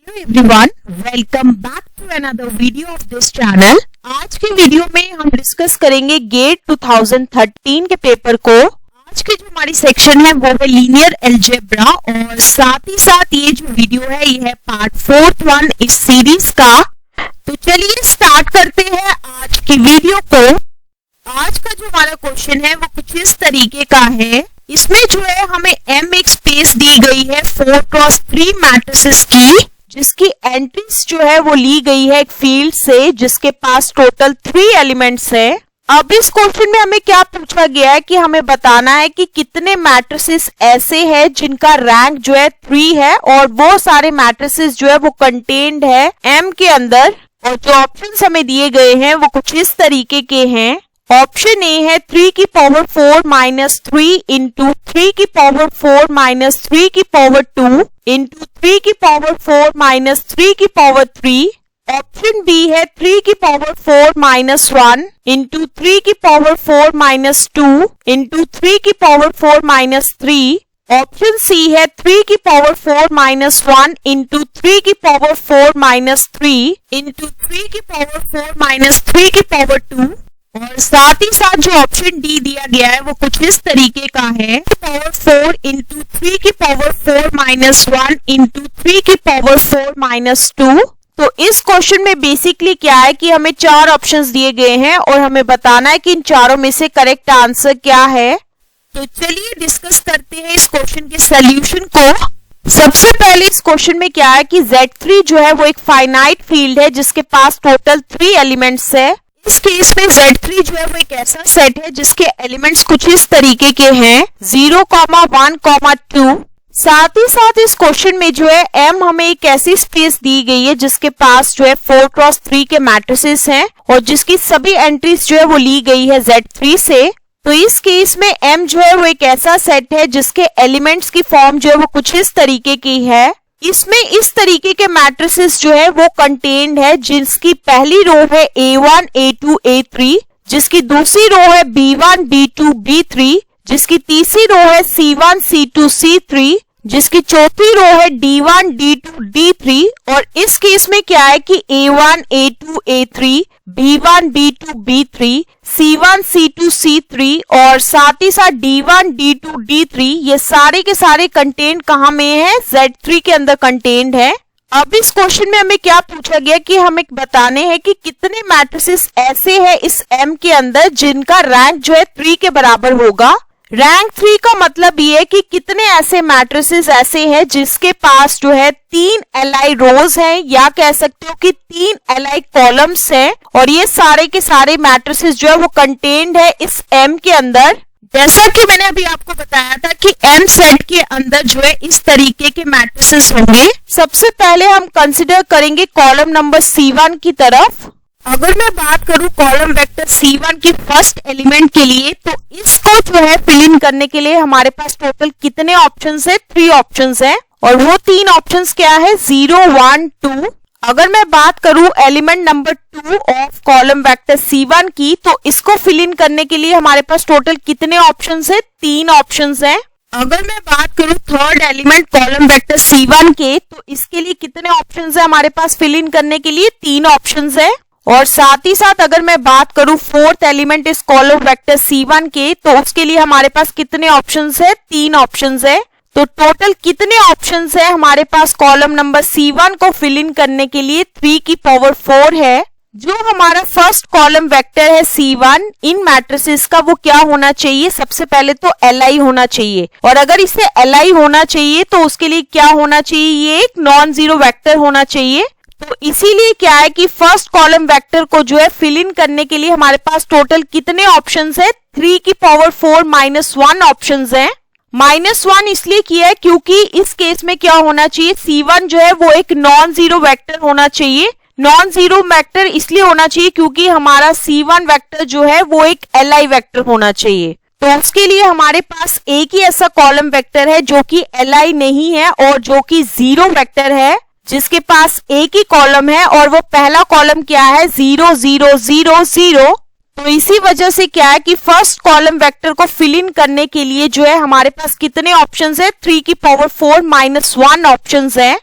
Everyone, welcome back to another video of this channel. आज के video में हम डिस्कस करेंगे गेट 2013 के पेपर को। आज के जो हमारी सेक्शन है वो है लीनियर अलजेब्रा और साथ ही साथ ये जो वीडियो है ये है पार्ट 4th इस सीरीज का। तो चलिए स्टार्ट करते हैं आज की वीडियो को। आज का जो हमारा क्वेश्चन है वो कुछ इस तरीके का है। इसमें जो है हमें M एक स्पेस दी गई है 4x3 मैट्रिसेस की, जिसकी एंट्रीज जो है वो ली गई है एक फील्ड से जिसके पास टोटल 3 एलिमेंट्स है। अब इस क्वेश्चन में हमें क्या पूछा गया है कि हमें बताना है कि कितने मैट्रिसेस ऐसे हैं जिनका रैंक जो है 3 है और वो सारे मैट्रिसेस जो है वो कंटेन्ड है M के अंदर। और जो ऑप्शंस हमें दिए गए हैं वो कुछ इस तरीके के हैं। ऑप्शन ए है 3 की पावर 4 माइनस 3 इंटू 3 की पावर 4 माइनस 3 की पावर 2 इंटू 3 की पावर 4 माइनस 3 की पावर 3। ऑप्शन बी है 3 की पावर 4 माइनस 1 इंटू 3 की पावर 4 माइनस 2 इंटू 3 की पावर 4 माइनस 3। ऑप्शन सी है 3 की पावर 4 माइनस 1 इंटू 3 की पावर 4 माइनस 3 इंटू 3 की पावर 4 माइनस 3 की पावर 2। और साथ ही साथ जो ऑप्शन डी दिया गया है वो कुछ इस तरीके का है पावर 4 इंटू 3 की पावर 4 माइनस 1 इंटू 3 की पावर 4 माइनस 2। तो इस क्वेश्चन में बेसिकली क्या है कि हमें 4 ऑप्शंस दिए गए हैं और हमें बताना है कि इन चारों में से करेक्ट आंसर क्या है। तो चलिए डिस्कस करते हैं इस क्वेश्चन के सॉल्यूशन को। सबसे पहले इस क्वेश्चन में क्या है कि Z3 जो है वो एक फाइनाइट फील्ड है जिसके पास टोटल 3 एलिमेंट्स है। इस केस में Z3 जो है वो एक ऐसा सेट है जिसके एलिमेंट्स कुछ इस तरीके के हैं 0, 1, 2। साथ ही साथ इस क्वेश्चन में जो है M हमें एक ऐसी स्पेस दी गई है जिसके पास जो है 4x3 के मैट्रिसेस हैं और जिसकी सभी एंट्रीज जो है वो ली गई है Z3 से। तो इस केस में M जो है वो एक ऐसा सेट है जिसके एलिमेंट्स की फॉर्म जो है वो कुछ इस तरीके की है। इसमें इस तरीके के मैट्रिसेस जो है वो कंटेन्ड है जिसकी पहली रो है A1, A2, A3, जिसकी दूसरी रो है B1, B2, B3, जिसकी तीसरी रो है C1, C2, C3, जिसकी चौथी रो है D1, D2, D3। और इस केस में क्या है कि A1, A2, A3, B1, B2, B3, C1, C2, C3 और साथ ही साथ D1, D2, D3 ये सारे के सारे कंटेंट कहाँ में है? Z3 के अंदर कंटेंट है। अब इस क्वेश्चन में हमें क्या पूछा गया कि हमें बताने हैं कि कितने मैट्रिसेस ऐसे हैं इस M के अंदर जिनका रैंक जो है 3 के बराबर होगा। रैंक 3 का मतलब ये है कि कितने ऐसे मैट्रिसेस ऐसे हैं जिसके पास जो है 3 एलाई रोज हैं या कह सकते हो कि 3 एलाई कॉलम्स हैं और ये सारे के सारे मैट्रिसेस जो है वो कंटेन्ड है इस M के अंदर। जैसा कि मैंने अभी आपको बताया था कि M सेट के अंदर जो है इस तरीके के मैट्रिसेस होंगे। सबसे पहले हम कंसिडर करेंगे कॉलम नंबर C1 की तरफ। अगर मैं बात करूं कॉलम वेक्टर C1 की फर्स्ट एलिमेंट के लिए तो इसको जो है फिल इन करने के लिए हमारे पास टोटल कितने ऑप्शंस है? 3 ऑप्शंस है और वो 3 ऑप्शंस क्या है? 0, 1, 2। अगर मैं बात करूं element number 2 of column vector C1 की तो इसको फिल इन करने के लिए हमारे पास टोटल कितने ऑप्शंस है? 3 ऑप्शंस है। अगर मैं बात करूं third element column vector C1 के तो इसके लिए कितने ऑप्शंस है हमारे पास फिल इन करने के लिए? 3 ऑप्शंस है। और साथ ही साथ अगर मैं बात करूं फोर्थ एलिमेंट इस कॉलम वेक्टर C1 के तो उसके लिए हमारे पास कितने ऑप्शंस है? 3 ऑप्शंस है। तो टोटल कितने ऑप्शंस है हमारे पास कॉलम नंबर C1 को फिल इन करने के लिए? 3 की पावर 4 है। जो हमारा फर्स्ट कॉलम वेक्टर है C1 इन मैट्रिसेस का वो क्या होना चाहिए? सबसे पहले तो Li होना चाहिए और अगर इसे Li होना चाहिए तो उसके लिए क्या होना चाहिए? ये एक नॉन जीरो वेक्टर होना चाहिए। तो इसीलिए क्या है कि फर्स्ट कॉलम वेक्टर को जो है फिल इन करने के लिए हमारे पास टोटल कितने ऑप्शंस है? 3 की पावर 4 माइनस 1 ऑप्शंस है। -1 इसलिए किया है क्योंकि इस केस में क्या होना चाहिए? C1 जो है वो एक नॉन जीरो वेक्टर होना चाहिए। नॉन जीरो वेक्टर इसलिए होना चाहिए क्योंकि हमारा C1 वेक्टर जो है वो एक Li वेक्टर होना चाहिए। तो उसके लिए हमारे पास एक ही ऐसा कॉलम वेक्टर है जो कि Li नहीं है और जो कि जीरो वेक्टर है जिसके पास एक ही कॉलम है और वो पहला कॉलम क्या है? 0, 0, 0, 0। तो इसी वजह से क्या है कि फर्स्ट कॉलम वेक्टर को फिल इन करने के लिए जो है हमारे पास कितने ऑप्शंस है? 3 की पावर 4 माइनस 1 ऑप्शंस है।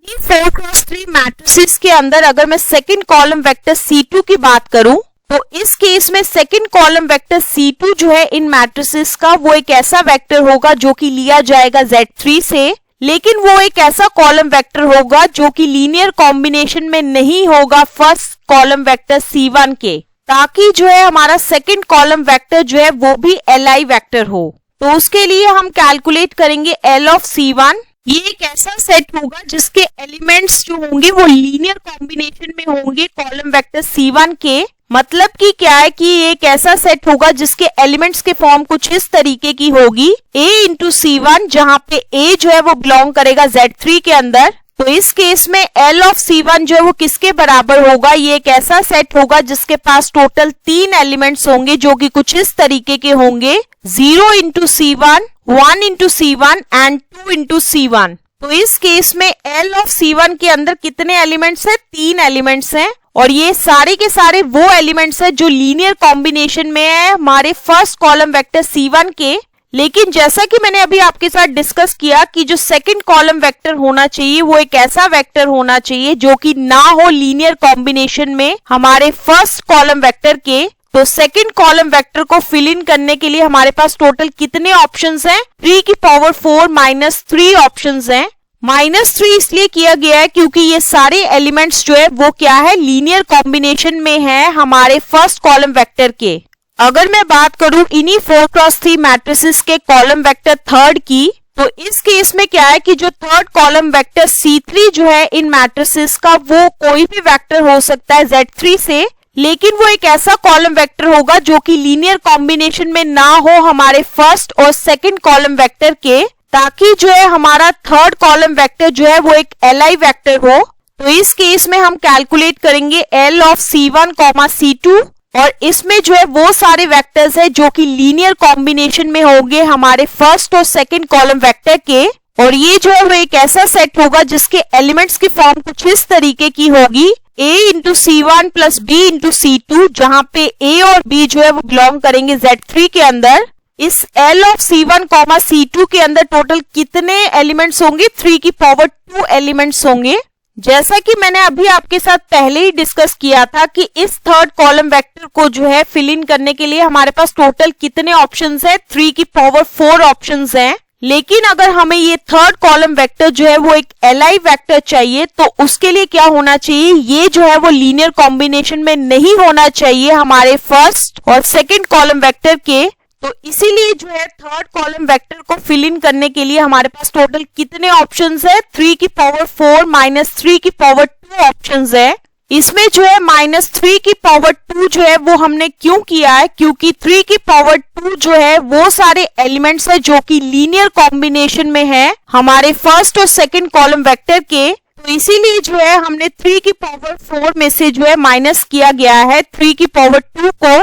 4 क्रॉस 3 मैट्रिसेस के अंदर अगर मैं सेकंड कॉलम वेक्टर C2 की बात करूं तो इस केस में सेकंड कॉलम वेक्टर C2 जो है इन मैट्रिसेस का वो एक ऐसा वेक्टर होगा जो कि लिया जाएगा Z3 से, लेकिन वो एक ऐसा कॉलम वेक्टर होगा जो कि लीनियर कॉम्बिनेशन में नहीं होगा फर्स्ट कॉलम वेक्टर C1 के, ताकि जो है हमारा सेकंड कॉलम वेक्टर जो है वो भी Li वेक्टर हो। तो उसके लिए हम कैलकुलेट करेंगे L ऑफ C1। ये एक ऐसा सेट होगा जिसके एलिमेंट्स जो होंगे वो लीनियर कॉम्बिनेशन में होंगे कॉलम वेक्टर C1 के। मतलब कि क्या है कि ये एक ऐसा सेट होगा जिसके एलिमेंट्स के फॉर्म कुछ इस तरीके की होगी A इंटू C1, जहाँ पे A जो है वो बिलोंग करेगा Z3 के अंदर। तो इस केस में L ऑफ C1 जो है वो किसके बराबर होगा, ये एक ऐसा सेट होगा जिसके पास टोटल 3 एलिमेंट्स होंगे जो कि कुछ इस तरीके के होंगे 0 into C1, 1 into C1 and 2 into C1। तो इस केस में L ऑफ C1 के अंदर कितने एलिमेंट्स हैं, 3 एलिमेंट्स हैं, और ये सारे के सारे वो एलिमेंट्स हैं जो लीनियर कॉम्बिनेशन में है हमारे फर्स्ट कॉलम वेक्टर C1 के। लेकिन जैसा कि मैंने अभी आपके साथ डिस्कस किया कि जो सेकंड कॉलम वेक्टर होना चाहिए वो एक ऐसा वेक्टर होना चाहिए जो कि ना हो लीनियर कॉम्बिनेशन में हमारे फर्स्ट कॉलम वेक्टर के। तो सेकंड कॉलम वेक्टर को फिल इन करने के लिए हमारे पास टोटल कितने ऑप्शंस हैं, 3 की पावर 4 माइनस 3 ऑप्शंस हैं। -3 इसलिए किया गया है क्योंकि ये सारे एलिमेंट्स जो है वो क्या है, लीनियर कॉम्बिनेशन में है हमारे फर्स्ट कॉलम वेक्टर के। अगर मैं बात करूं इन्हीं 4 क्रॉस 3 मैट्रिसेस के कॉलम वेक्टर थर्ड की, तो इस केस में क्या है कि जो थर्ड कॉलम वेक्टर C3 जो है इन मैट्रिसेस का वो कोई भी वेक्टर हो सकता है Z3 से, लेकिन वो एक ऐसा कॉलम वेक्टर होगा जो कि लीनियर कॉम्बिनेशन में ना हो हमारे फर्स्ट और सेकंड कॉलम वेक्टर के, ताकि जो है हमारा थर्ड कॉलम वेक्टर जो है वो एक Li वेक्टर हो। तो इस केस में हम कैलकुलेट करेंगे L ऑफ C1, C2, और इसमें जो है वो सारे वेक्टर्स है जो कि लीनियर कॉम्बिनेशन में होंगे हमारे फर्स्ट और सेकंड कॉलम वेक्टर के। और ये जो है वो एक ऐसा सेट होगा जिसके एलिमेंट्स की फॉर्म कुछ इस तरीके की होगी A into C1 plus B into C2, जहाँ पे A और B जो है वो बिलोंग करेंगे Z3 के अंदर। इस L ऑफ C1, C2 के अंदर टोटल कितने एलिमेंट्स होंगे, 3 की पावर 2 एलिमेंट्स होंगे। जैसा कि मैंने अभी आपके साथ पहले ही डिस्कस किया था कि इस थर्ड कॉलम वेक्टर को जो है फिल इन करने के लिए हमारे पास टोटल कितने ऑप्शंस हैं, 3 की पावर 4 ऑप्शंस हैं। लेकिन अगर हमें ये थर्ड कॉलम वेक्टर जो है वो एक Li वेक्टर चाहिए तो उसके लिए क्या होना चाहिए, ये जो है वो लीनियर कॉम्बिनेशन में नहीं होना चाहिए हमारे फर्स्ट और सेकंड कॉलम वेक्टर के। तो इसीलिए जो है थर्ड कॉलम वेक्टर को फिल इन करने के लिए हमारे पास टोटल कितने ऑप्शंस है, 3 की पावर 4 माइनस 3 की पावर 2 ऑप्शंस है। इसमें जो है -3 की पावर 2 जो है वो हमने क्यों किया है, क्योंकि 3 की पावर 2 जो है वो सारे एलिमेंट्स है जो कि लीनियर कॉम्बिनेशन में है हमारे फर्स्ट और सेकंड कॉलम वेक्टर के। तो इसीलिए जो है हमने 3 की पावर 4 में से जो है माइनस किया गया है 3 की पावर 2 को।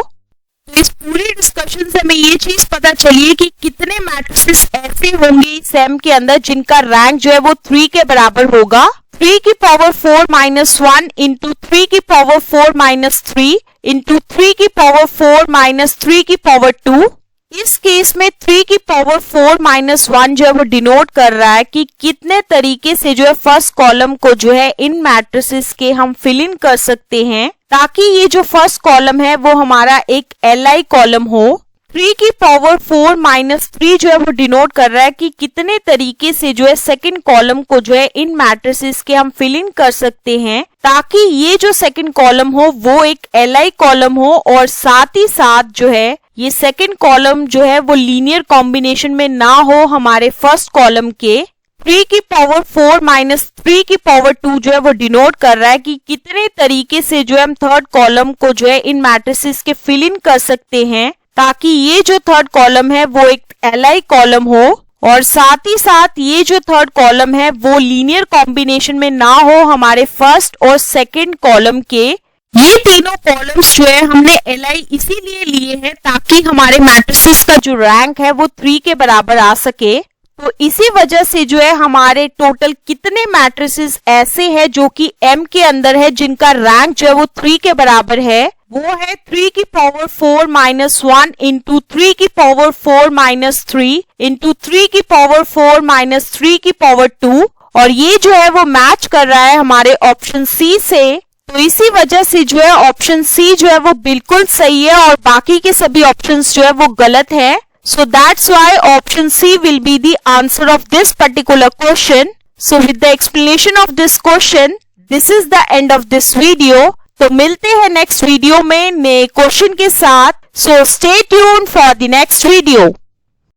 तो इस पूरे डिस्कशन से हमें ये चीज पता चली है कि कितने मैट्रिसेस ऐसे होंगे इस सेम के अंदर जिनका रैंक जो है वो 3 के बराबर होगा। 3 की पावर 4 माइनस 1 इंटू 3 की पावर 4 माइनस 3 इंटू 3 की पावर 4 माइनस 3 की पावर 2। इस केस में 3 की पावर 4 माइनस 1 जो है वो डिनोट कर रहा है कि कितने तरीके से जो है फर्स्ट कॉलम को जो है इन मैट्रिसेस के हम फिल इन कर सकते हैं ताकि ये जो फर्स्ट कॉलम है वो हमारा एक Li कॉलम हो। 3 की पावर 4 माइनस 3 जो है वो डिनोट कर रहा है कि कितने तरीके से जो है सेकंड कॉलम को जो है इन मैट्रिसेस के हम फिल इन कर सकते हैं ताकि ये जो सेकंड कॉलम हो वो एक Li कॉलम हो, और साथ ही साथ जो है ये सेकंड कॉलम जो है वो लीनियर कॉम्बिनेशन में ना हो हमारे फर्स्ट कॉलम के। 3 की पावर 4 माइनस 3 की पावर 2 जो है वो डिनोट कर रहा है कि कितने तरीके से जो है हम थर्ड कॉलम को जो है इन मैट्रिसेस के फिल इन कर सकते हैं ताकि ये जो थर्ड कॉलम है वो एक Li कॉलम हो, और साथ ही साथ ये जो थर्ड कॉलम है वो लीनियर कॉम्बिनेशन में ना हो हमारे फर्स्ट और सेकंड कॉलम के। ये तीनों कॉलम्स जो है हमने Li इसीलिए लिए हैं ताकि हमारे मैट्रिसेस का जो रैंक है वो 3 के बराबर आ सके। तो इसी वजह से जो है हमारे टोटल कितने मैट्रिसेस ऐसे हैं जो कि M के अंदर है जिनका रैंक जो है वो 3 के बराबर है, वो है 3 की पावर 4 माइनस 1 इंटू 3 की पावर 4 माइनस 3 इंटू 3 की पावर 4 माइनस 3 की पावर 2। और ये जो है वो मैच कर रहा है हमारे ऑप्शन सी से, तो इसी वजह से जो है ऑप्शन सी जो है वो बिल्कुल सही है और बाकी के सभी ऑप्शंस जो है वो गलत है। So that's why option C will be the answer of this particular question. So with the explanation of this question, this is the end of this video. तो मिलते हैं नेक्स्ट वीडियो में नए क्वेश्चन के साथ. So stay tuned for the next video.